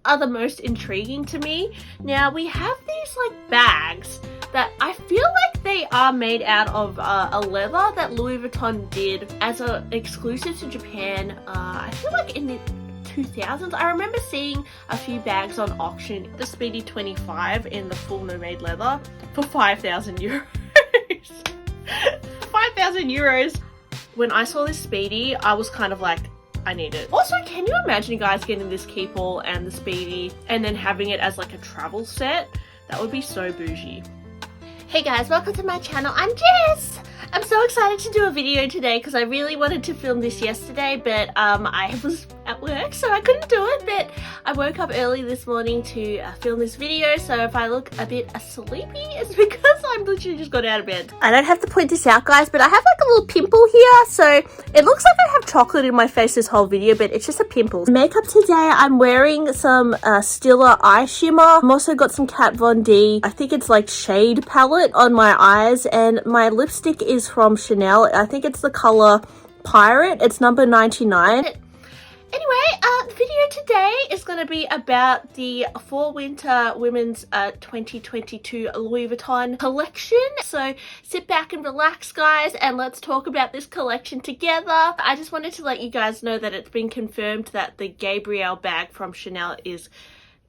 are the most intriguing to me. Now we have these like bags that I feel like they are made out of a leather that Louis Vuitton did as an exclusive to Japan. I feel like in the 2000s. I remember seeing a few bags on auction. The Speedy 25 in the full Nomad leather for 5,000 euros. 5,000 euros. When I saw this Speedy, I was kind of like, I need it. Also, can you imagine you guys getting this Keepall and the Speedy and then having it as like a travel set? That would be so bougie. Hey guys, welcome to my channel. I'm Jess. I'm so excited to do a video today because I really wanted to film this yesterday, but I was at work so I couldn't do it. But I woke up early this morning to film this video, so if I look a bit sleepy, it's because I'm literally just got out of bed. I don't have to point this out, guys, but I have like a little pimple here, so it looks like I have chocolate in my face this whole video, but it's just a pimple. Makeup today, I'm wearing some Stila eye shimmer. I've also got some Kat Von D, I think it's like shade palette on my eyes, and my lipstick is from Chanel. I think it's the color Pirate. It's number 99. Anyway, the video today is going to be about the Fall Winter Women's 2022 Louis Vuitton collection. So sit back and relax, guys, and let's talk about this collection together. I just wanted to let you guys know that it's been confirmed that the Gabrielle bag from Chanel is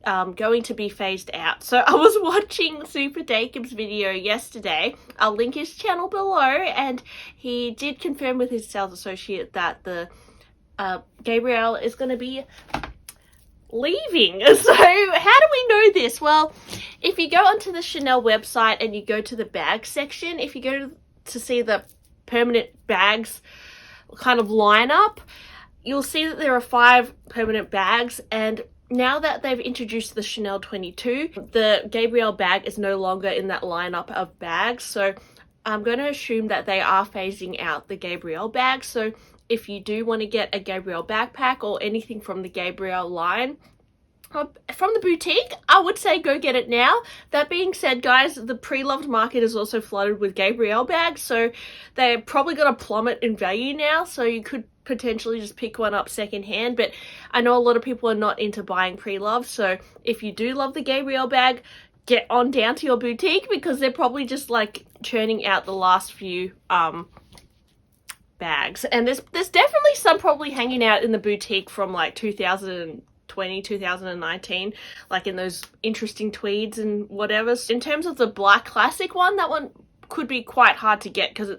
going to be phased out. So I was watching Super Dakim's video yesterday. I'll link his channel below, and he did confirm with his sales associate that the Gabrielle is going to be leaving. So how do we know this? Well, if you go onto the Chanel website and you go to the bag section, if you go to see the permanent bags kind of lineup, you'll see that there are 5 permanent bags, and now that they've introduced the Chanel 22, the Gabrielle bag is no longer in that lineup of bags. So I'm going to assume that they are phasing out the Gabrielle bag. So if you do want to get a Gabrielle backpack or anything from the Gabrielle line, from the boutique, I would say go get it now. That being said, guys, the pre-loved market is also flooded with Gabrielle bags, so they're probably going to plummet in value now, so you could potentially just pick one up secondhand. But I know a lot of people are not into buying pre-loved, so if you do love the Gabrielle bag, get on down to your boutique, because they're probably just like churning out the last few bags. And there's definitely some probably hanging out in the boutique from like 2020, 2019, like in those interesting tweeds and whatever. So in terms of the black classic one, that one could be quite hard to get because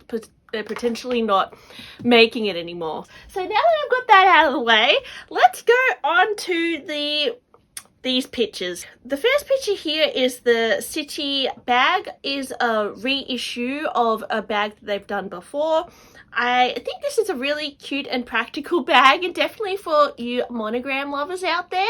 they're potentially not making it anymore. So now that I've got that out of the way, let's go on to these pictures. The first picture here is the Cite bag. Is a reissue of a bag that they've done before. I think this is a really cute and practical bag, and definitely for you monogram lovers out there.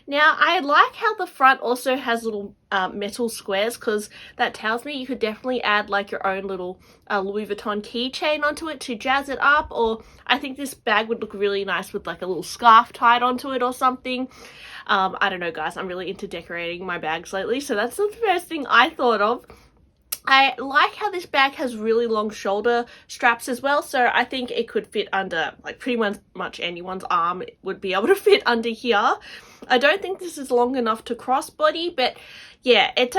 Now, I like how the front also has little metal squares, because that tells me you could definitely add like your own little Louis Vuitton keychain onto it to jazz it up. Or I think this bag would look really nice with like a little scarf tied onto it or something. I don't know, guys. I'm really into decorating my bags lately, so that's the first thing I thought of. I like how this bag has really long shoulder straps as well, so I think it could fit under, like pretty much anyone's arm would be able to fit under here. I don't think this is long enough to crossbody, but yeah, it's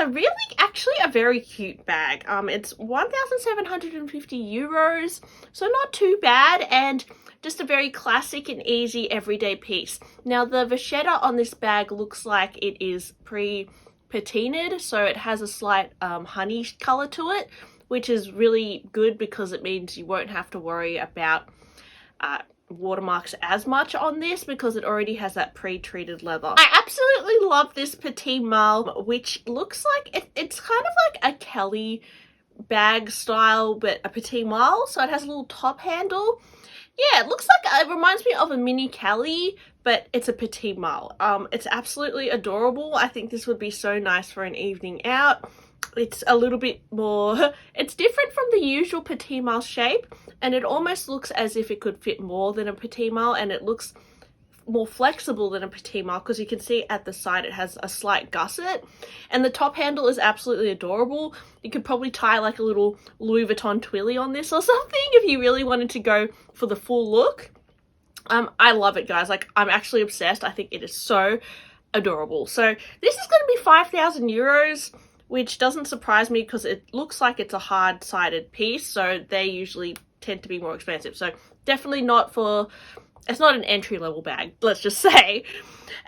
actually a very cute bag. It's 1,750 euros, so not too bad, and just a very classic and easy everyday piece. Now, the vachetta on this bag looks like it is patinaed, so it has a slight honey color to it, which is really good because it means you won't have to worry about watermarks as much on this, because it already has that pre-treated leather. I absolutely love this Patimal, which looks like it's kind of like a Kelly bag style, but a Patimal, so it has a little top handle. Yeah, it looks like, it reminds me of a mini Kelly, but it's a Patimal. It's absolutely adorable. I think this would be so nice for an evening out. It's a little bit more, it's different from the usual Patimal shape, and it almost looks as if it could fit more than a Patimal, and it looks more flexible than a Patimal, because you can see at the side it has a slight gusset, and the top handle is absolutely adorable. You could probably tie like a little Louis Vuitton twilly on this or something if you really wanted to go for the full look. I love it, guys. Like, I'm actually obsessed. I think it is so adorable. So this is going to be 5,000 euros, which doesn't surprise me because it looks like it's a hard-sided piece, so they usually tend to be more expensive. So definitely not for, it's not an entry-level bag, let's just say.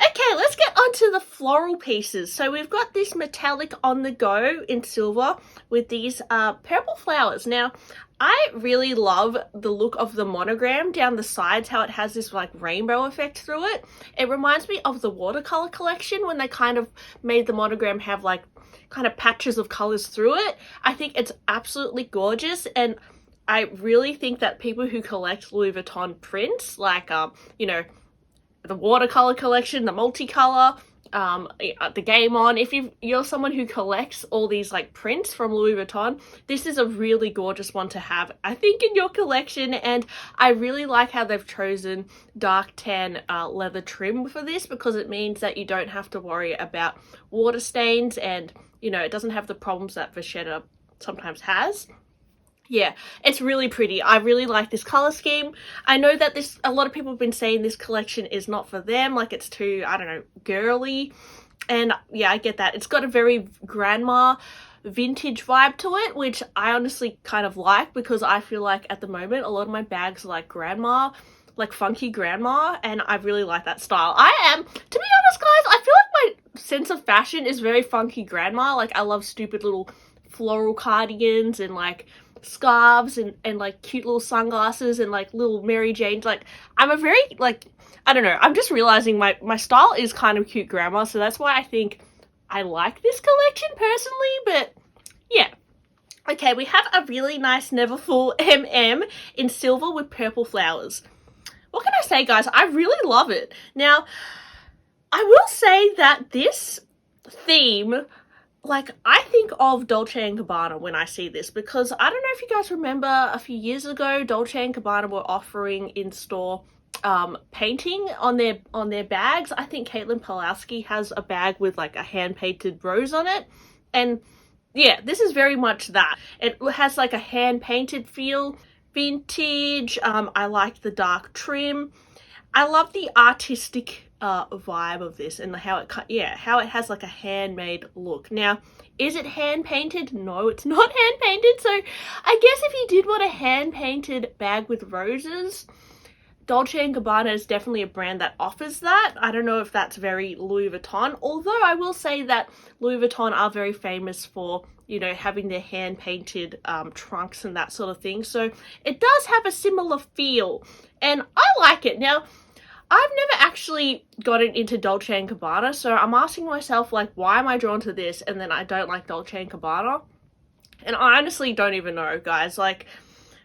Okay, let's get onto the floral pieces. So we've got this metallic on the go in silver with these purple flowers. Now, I really love the look of the monogram down the sides, how it has this like rainbow effect through it. It reminds me of the watercolor collection when they kind of made the monogram have like kind of patches of colors through it. I think it's absolutely gorgeous, and I really think that people who collect Louis Vuitton prints, like, you know, the watercolor collection, the multicolor, the Game On, if you're someone who collects all these like prints from Louis Vuitton, this is a really gorgeous one to have, I think, in your collection. And I really like how they've chosen dark tan leather trim for this, because it means that you don't have to worry about water stains, and, you know, it doesn't have the problems that Vachetta sometimes has. Yeah, it's really pretty. I really like this color scheme. I know that a lot of people have been saying this collection is not for them, like it's too, I don't know, girly. And yeah, I get that. It's got a very grandma vintage vibe to it, which I honestly kind of like, because I feel like at the moment a lot of my bags are like grandma, like funky grandma, and I really like that style. To be honest, guys, I feel like my sense of fashion is very funky grandma. Like, I love stupid little floral cardigans and like scarves and like cute little sunglasses and like little Mary Janes. Like, I'm a very, like, I don't know, I'm just realizing my style is kind of cute grandma, so that's why I think I like this collection personally. But yeah. Okay, we have a really nice Neverfull MM in silver with purple flowers. What can I say, guys? I really love it. Now, I will say that this theme, like, I think of Dolce & Gabbana when I see this, because I don't know if you guys remember a few years ago, Dolce & Gabbana were offering in-store painting on their bags. I think Caitlin Pulaski has a bag with like a hand-painted rose on it, and yeah, this is very much that. It has like a hand-painted feel, vintage. I like the dark trim. I love the artistic vibe of this, and how it has like a handmade look. Now, is it hand painted? No, it's not hand painted. So I guess if you did want a hand painted bag with roses, Dolce & Gabbana is definitely a brand that offers that. I don't know if that's very Louis Vuitton, although I will say that Louis Vuitton are very famous for, you know, having their hand painted trunks and that sort of thing. So it does have a similar feel, and I like it. Now, I've never actually gotten into Dolce & Gabbana, so I'm asking myself, like, why am I drawn to this and then I don't like Dolce & Gabbana? And I honestly don't even know, guys. Like,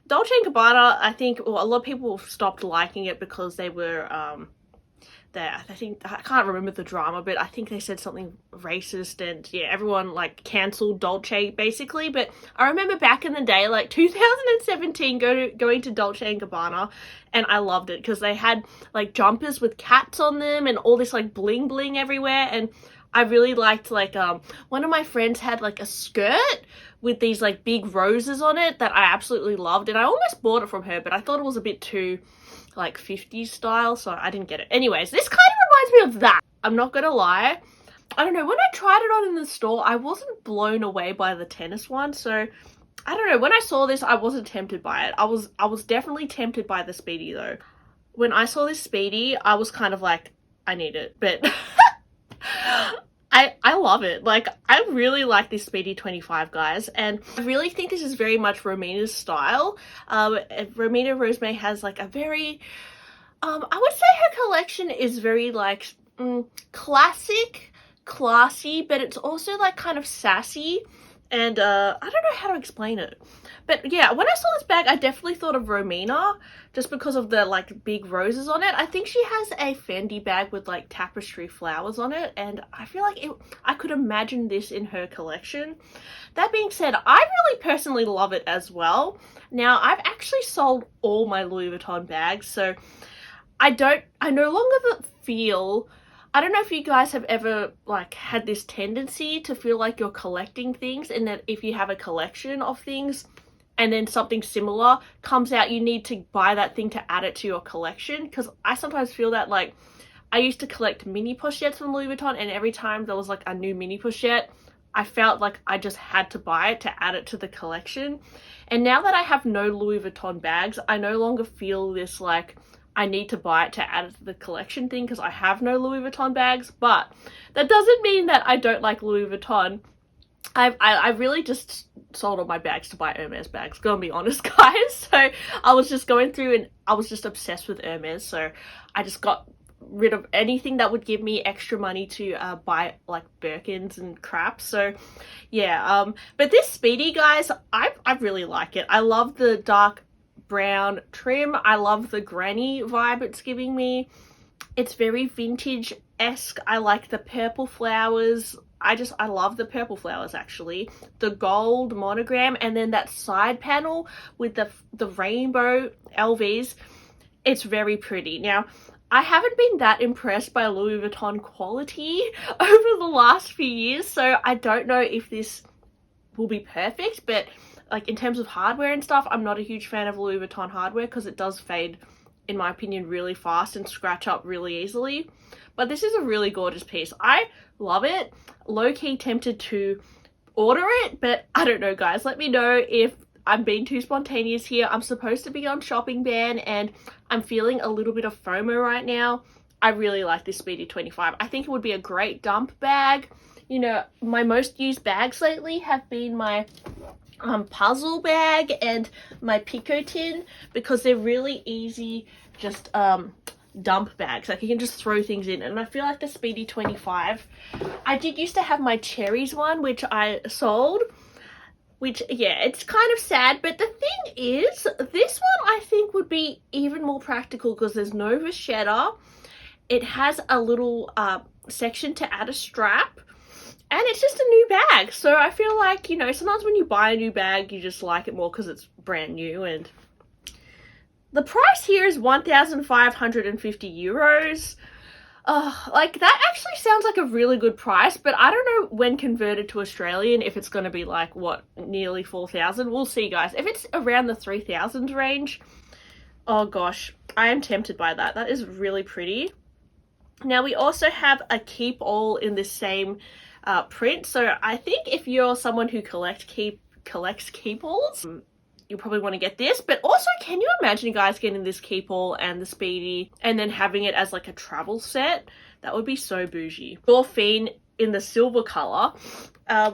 Dolce & Gabbana, I think, well, a lot of people stopped liking it because they were, I think, I can't remember the drama, but I think they said something racist, and yeah, everyone like cancelled Dolce basically. But I remember back in the day, like 2017, going to Dolce & Gabbana, and I loved it because they had like jumpers with cats on them and all this like bling bling everywhere. And I really liked, like, one of my friends had like a skirt with these like big roses on it that I absolutely loved, and I almost bought it from her, but I thought it was a bit too like 50s style, so I didn't get it. Anyways, this kind of reminds me of that. I'm not gonna lie. I don't know, when I tried it on in the store, I wasn't blown away by the tennis one, so I don't know, when I saw this, I wasn't tempted by it. I was definitely tempted by the Speedy though. When I saw this Speedy, I was kind of like, I need it, but I love it. Like, I really like this Speedy 25, guys, and I really think this is very much Romina's style. Romina Rosemary has like a very, I would say her collection is very like classic, classy, but it's also like kind of sassy, and I don't know how to explain it. But yeah, when I saw this bag, I definitely thought of Romina, just because of the like big roses on it. I think she has a Fendi bag with like tapestry flowers on it, and I feel like I could imagine this in her collection. That being said, I really personally love it as well. Now, I've actually sold all my Louis Vuitton bags, so I no longer feel, I don't know if you guys have ever like had this tendency to feel like you're collecting things, and that if you have a collection of things and then something similar comes out, you need to buy that thing to add it to your collection. Because I sometimes feel that, like, I used to collect mini pochettes from Louis Vuitton, and every time there was like a new mini pochette, I felt like I just had to buy it to add it to the collection. And now that I have no Louis Vuitton bags, I no longer feel this like I need to buy it to add it to the collection thing because I have no Louis Vuitton bags. But that doesn't mean that I don't like Louis Vuitton. I really just sold all my bags to buy Hermes bags, gonna be honest, guys. So I was just going through and I was just obsessed with Hermes, so I just got rid of anything that would give me extra money to buy like Birkins and crap. So yeah, but this Speedy, guys, I really like it. I love the dark brown trim. I love the granny vibe it's giving me. It's very vintage-esque. I like the purple flowers. I love the purple flowers, actually. The gold monogram, and then that side panel with the rainbow LVs. It's very pretty. Now, I haven't been that impressed by Louis Vuitton quality over the last few years, so I don't know if this will be perfect, but like in terms of hardware and stuff, I'm not a huge fan of Louis Vuitton hardware because it does fade, in my opinion, really fast and scratch up really easily. But this is a really gorgeous piece. I love it. Low-key tempted to order it, but I don't know, guys. Let me know if I'm being too spontaneous here. I'm supposed to be on shopping ban and I'm feeling a little bit of FOMO right now. I really like this Speedy 25. I think it would be a great dump bag. You know, my most used bags lately have been my puzzle bag and my picotin because they're really easy, just dump bags. Like you can just throw things in, and I feel like the Speedy 25, I did used to have my cherries one, which I sold, which, yeah, it's kind of sad, but the thing is, this one I think would be even more practical because there's no vachetta. It has a little section to add a strap, and it's just a new bag. So I feel like, you know, sometimes when you buy a new bag, you just like it more because it's brand new. And the price here is 1,550 euros. Like, that actually sounds like a really good price, but I don't know when converted to Australian if it's going to be like, what, nearly 4,000? We'll see, guys. If it's around the 3,000 range, oh gosh, I am tempted by that. That is really pretty. Now, we also have a Keepall in this same print. So I think if you're someone who collects Keepalls, you probably want to get this. But also, can you imagine, guys, getting this Keepall and the Speedy and then having it as like a travel set? That would be so bougie. Dauphine in the silver color. Yeah,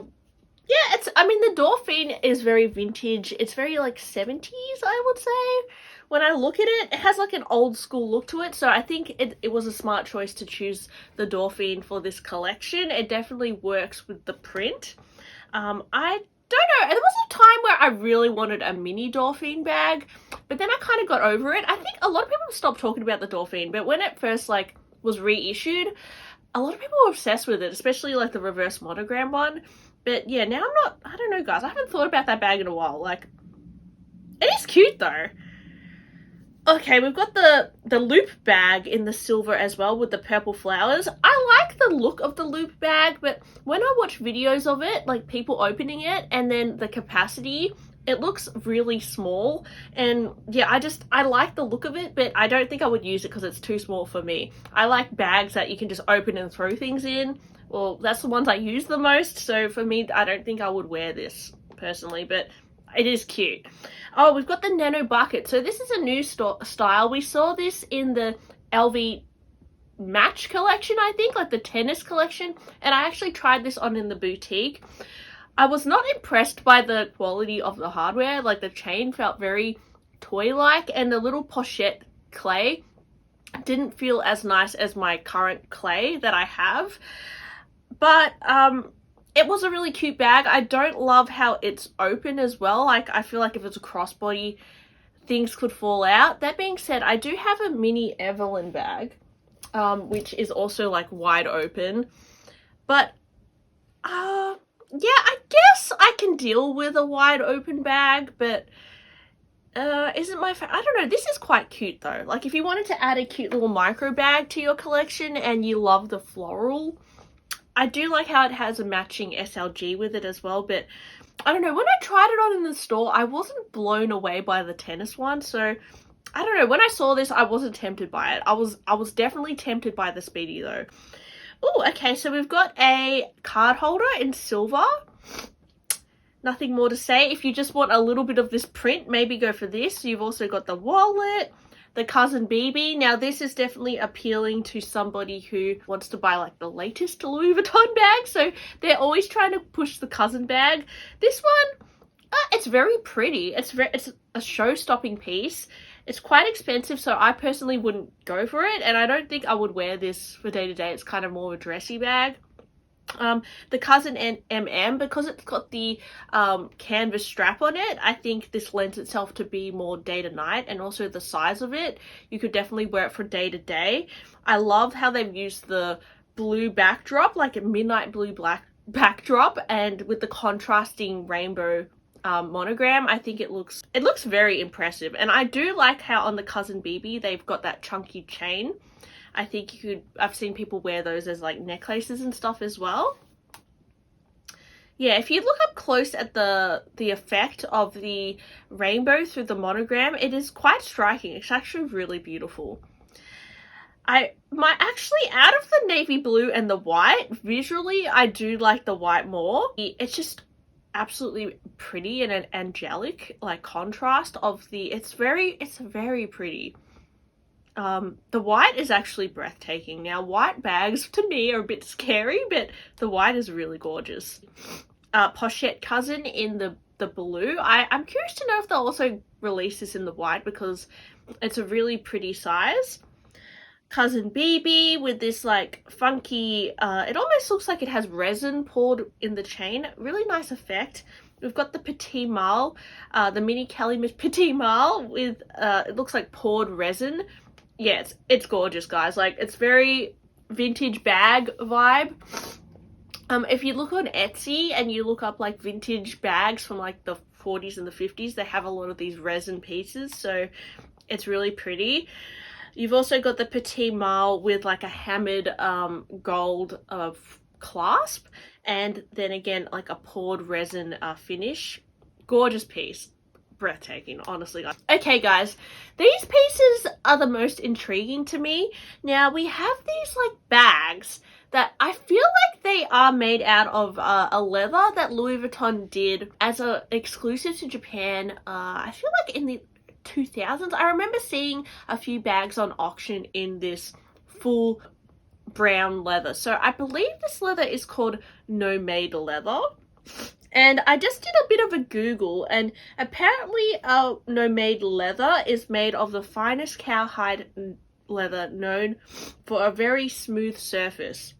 I mean, the Dauphine is very vintage. It's very like 70s, I would say. When I look at it, it has like an old school look to it. So I think it was a smart choice to choose the Dauphine for this collection. It definitely works with the print. I don't know. There was a time where I really wanted a mini Dauphine bag, but then I kind of got over it. I think a lot of people stopped talking about the Dauphine, but when it first like was reissued, a lot of people were obsessed with it, especially like the reverse monogram one. But yeah, now I don't know, guys. I haven't thought about that bag in a while. Like, it is cute though. Okay, we've got the loop bag in the silver as well with the purple flowers. I like the look of the loop bag, but when I watch videos of it, like people opening it and then the capacity, it looks really small. And yeah, I like the look of it, but I don't think I would use it because it's too small for me. I like bags that you can just open and throw things in. Well, that's the ones I use the most. So for me, I don't think I would wear this personally, but it is cute. Oh, we've got the nano bucket. So this is a new style. We saw this in the LV match collection, I think, like the tennis collection. And I actually tried this on in the boutique. I was not impressed by the quality of the hardware. Like the chain felt very toy-like, and the little pochette clay didn't feel as nice as my current clay that I have. But it was a really cute bag. I don't love how it's open as well. Like, I feel like if it's a crossbody, things could fall out. That being said, I do have a mini Evelyn bag, which is also like wide open. But yeah, I guess I can deal with a wide open bag, but isn't my I don't know. This is quite cute though. Like, if you wanted to add a cute little micro bag to your collection and you love the floral, I do like how it has a matching SLG with it as well, but I don't know. When I tried it on in the store, I wasn't blown away by the tennis one, so I don't know, when I saw this, I wasn't tempted by it. I was definitely tempted by the Speedy though. Oh, okay, so we've got a card holder in silver. Nothing more to say. If you just want a little bit of this print, maybe go for this. You've also got the wallet, the Cousin BB. Now this is definitely appealing to somebody who wants to buy like the latest Louis Vuitton bag. So they're always trying to push the Cousin bag. This one, it's very pretty. It's a show-stopping piece. It's quite expensive, so I personally wouldn't go for it, and I don't think I would wear this for day-to-day. It's kind of more of a dressy bag. The Cousin and because it's got the canvas strap on it, I think this lends itself to be more day to night, and also the size of it, you could definitely wear it for day to day. I love how they've used the blue backdrop, like a midnight blue black backdrop, and with the contrasting rainbow monogram. I think it looks very impressive, and I do like how on the Cousin BB they've got that chunky chain. I think I've seen people wear those as like necklaces and stuff as well. Yeah, if you look up close at the effect of the rainbow through the monogram, it is quite striking. It's actually really beautiful. Actually, out of the navy blue and the white, visually I do like the white more. It's just absolutely pretty and an angelic like contrast of it's very pretty. The white is actually breathtaking. Now white bags to me are a bit scary, but the white is really gorgeous. Pochette Cousin in the blue. I'm curious to know if they'll also release this in the white because it's a really pretty size. Cousin BB with this like funky, it almost looks like it has resin poured in the chain. Really nice effect. We've got the Patimal, the mini Kelly Patimal with, it looks like poured resin. Yeah, it's gorgeous, guys. Like, it's very vintage bag vibe. If you look on Etsy and you look up like vintage bags from like the 40s and the 50s, they have a lot of these resin pieces, so it's really pretty. You've also got the Patimal with like a hammered gold clasp, and then again like a poured resin finish. Gorgeous piece. Breathtaking, honestly, guys. Okay, guys, these pieces are the most intriguing to me. Now, we have these like bags that I feel like they are made out of a leather that Louis Vuitton did as an exclusive to Japan. I feel like in the 2000s. I remember seeing a few bags on auction in this full brown leather. So I believe this leather is called Nomad leather. And I just did a bit of a Google, and apparently Nomad leather is made of the finest cowhide leather known for a very smooth surface.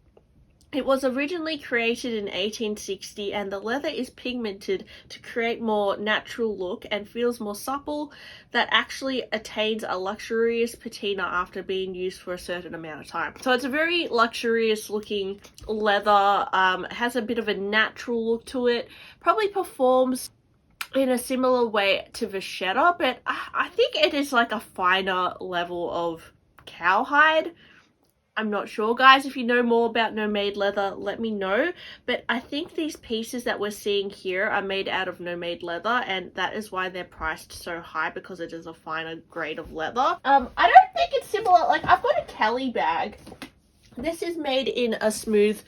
It was originally created in 1860, and the leather is pigmented to create more natural look and feels more supple, that actually attains a luxurious patina after being used for a certain amount of time. So it's a very luxurious looking leather, has a bit of a natural look to it, probably performs in a similar way to Vachetta, but I think it is like a finer level of cowhide. I'm not sure, guys. If you know more about Nomad leather, let me know. But I think these pieces that we're seeing here are made out of Nomad leather, and that is why they're priced so high, because it is a finer grade of leather. I don't think it's similar. Like, I've got a Kelly bag. This is made in a smooth,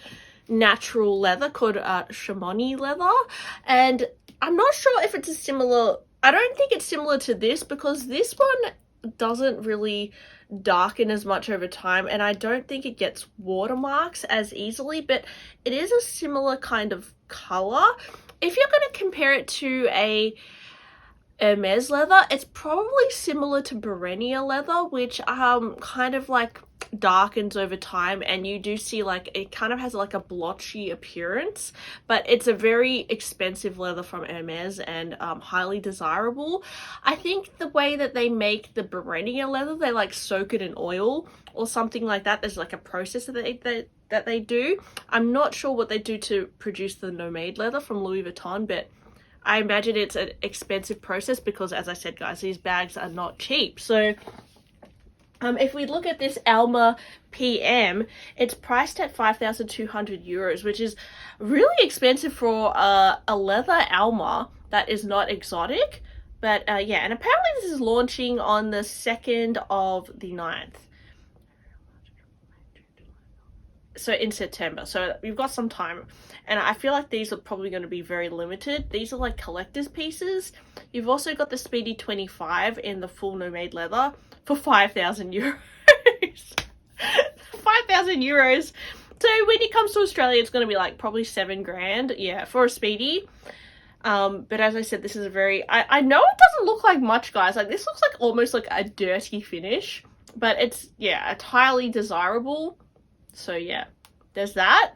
natural leather called chamois leather, and I'm not sure if it's a similar. I don't think it's similar to this, because this one doesn't really darken as much over time, and I don't think it gets watermarks as easily, but it is a similar kind of color. If you're going to compare it to a Hermes leather, it's probably similar to Barenia leather, which kind of like darkens over time, and you do see like it kind of has like a blotchy appearance, but it's a very expensive leather from Hermes and highly desirable. I think the way that they make the Barenia leather, they like soak it in oil or something like that. There's like a process that they do. I'm not sure what they do to produce the Nomad leather from Louis Vuitton, but I imagine it's an expensive process because, as I said, guys, these bags are not cheap. So if we look at this Alma PM, it's priced at 5,200 euros, which is really expensive for a leather Alma that is not exotic. But yeah, and apparently this is launching on the 2nd of the 9th. So in September, so we've got some time, and I feel like these are probably going to be very limited. These are like collector's pieces. You've also got the Speedy 25 in the full Nomad leather for 5,000 euros. 5,000 euros. So when it comes to Australia, it's going to be like probably 7 grand, yeah, for a Speedy. But as I said, this is a very, I know it doesn't look like much, guys. Like, this looks like almost like a dirty finish, but it's, yeah, it's highly desirable. So yeah, there's that.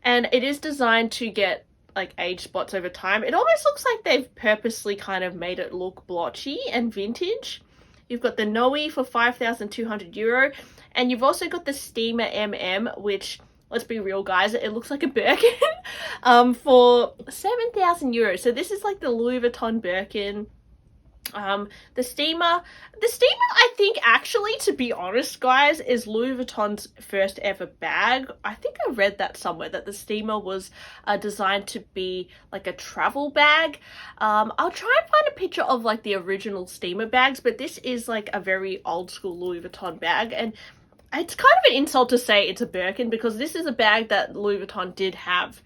And it is designed to get like age spots over time. It almost looks like they've purposely kind of made it look blotchy and vintage. You've got the Noe for 5,200 euro, and you've also got the Steamer MM, which, let's be real, guys, it looks like a Birkin, for 7,000 euros. So this is like the Louis Vuitton Birkin. The Steamer, I think, actually, to be honest, guys, is Louis Vuitton's first ever bag. I think I read that somewhere, that the Steamer was designed to be like a travel bag. I'll try and find a picture of like the original Steamer bags, but this is like a very old school Louis Vuitton bag, and it's kind of an insult to say it's a Birkin, because this is a bag that Louis Vuitton did have.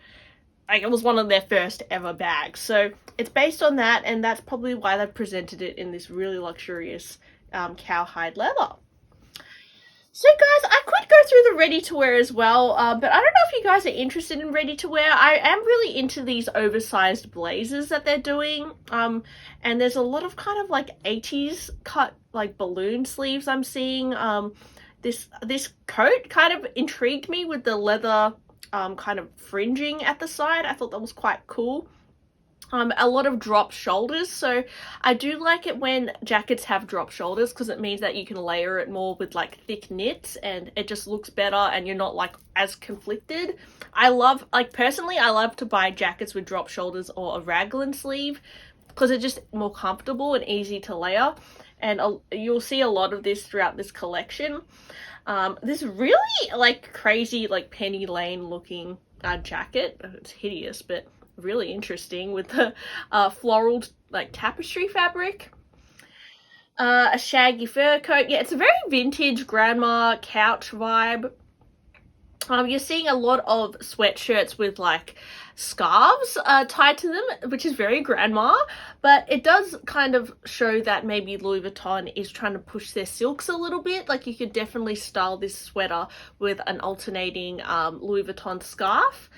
Like, it was one of their first ever bags. So it's based on that, and that's probably why they've presented it in this really luxurious cowhide leather. So guys, I could go through the ready-to-wear as well, but I don't know if you guys are interested in ready-to-wear. I am really into these oversized blazers that they're doing, and there's a lot of kind of like 80s cut like balloon sleeves I'm seeing. This coat kind of intrigued me with the leather kind of fringing at the side. I thought that was quite cool. A lot of drop shoulders, so I do like it when jackets have drop shoulders, because it means that you can layer it more with like thick knits, and it just looks better, and you're not like as conflicted. I love, like, personally, I love to buy jackets with drop shoulders or a raglan sleeve, because it's just more comfortable and easy to layer, and you'll see a lot of this throughout this collection. This really like crazy like Penny Lane looking jacket. It's hideous, but really interesting, with the floral like tapestry fabric. A shaggy fur coat. Yeah, it's a very vintage grandma couch vibe. You're seeing a lot of sweatshirts with like scarves tied to them, which is very grandma, but it does kind of show that maybe Louis Vuitton is trying to push their silks a little bit. Like, you could definitely style this sweater with an alternating Louis Vuitton scarf.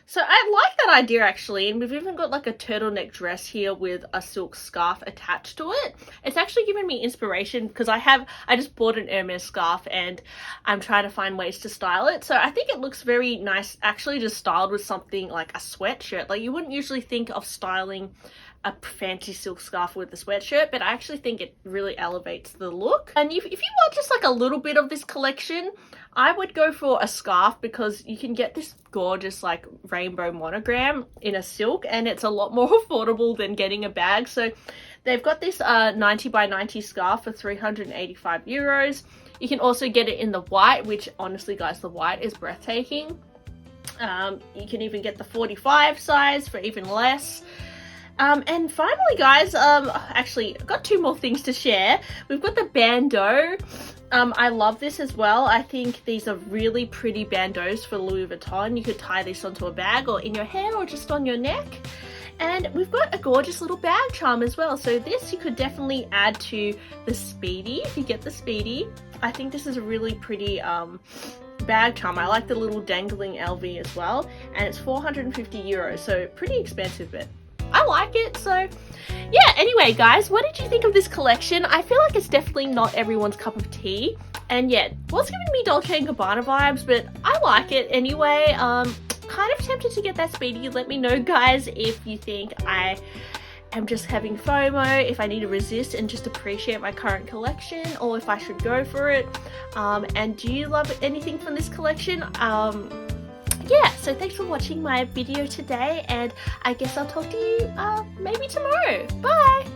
So I like that idea, actually, and we've even got like a turtleneck dress here with a silk scarf attached to it. It's actually given me inspiration, because I just bought an Hermes scarf and I'm trying to find ways to style it. So I think it looks very nice, actually, just styled with something like a sweatshirt. Like, you wouldn't usually think of styling a fancy silk scarf with a sweatshirt, but I actually think it really elevates the look. And if you want just like a little bit of this collection, I would go for a scarf, because you can get this gorgeous like rainbow monogram in a silk, and it's a lot more affordable than getting a bag. So they've got this 90 by 90 scarf for 385 euros. You can also get it in the white, which honestly, guys, the white is breathtaking. You can even get the 45 size for even less. And finally, guys, actually, I've got 2 more things to share. We've got the bandeau. I love this as well. I think these are really pretty bandeaus for Louis Vuitton. You could tie this onto a bag, or in your hair, or just on your neck. And we've got a gorgeous little bag charm as well. So this you could definitely add to the Speedy, if you get the Speedy. I think this is a really pretty bag charm. I like the little dangling LV as well. And it's 450 euros, so pretty expensive, but I like it. So yeah, anyway, guys, what did you think of this collection? I feel like it's definitely not everyone's cup of tea, and yet was giving me Dolce & Gabbana vibes, but I like it anyway. Kind of tempted to get that Speedy. Let me know, guys, if you think I am just having FOMO, if I need to resist and just appreciate my current collection, or if I should go for it. And do you love anything from this collection? Yeah, so thanks for watching my video today, and I guess I'll talk to you maybe tomorrow. Bye!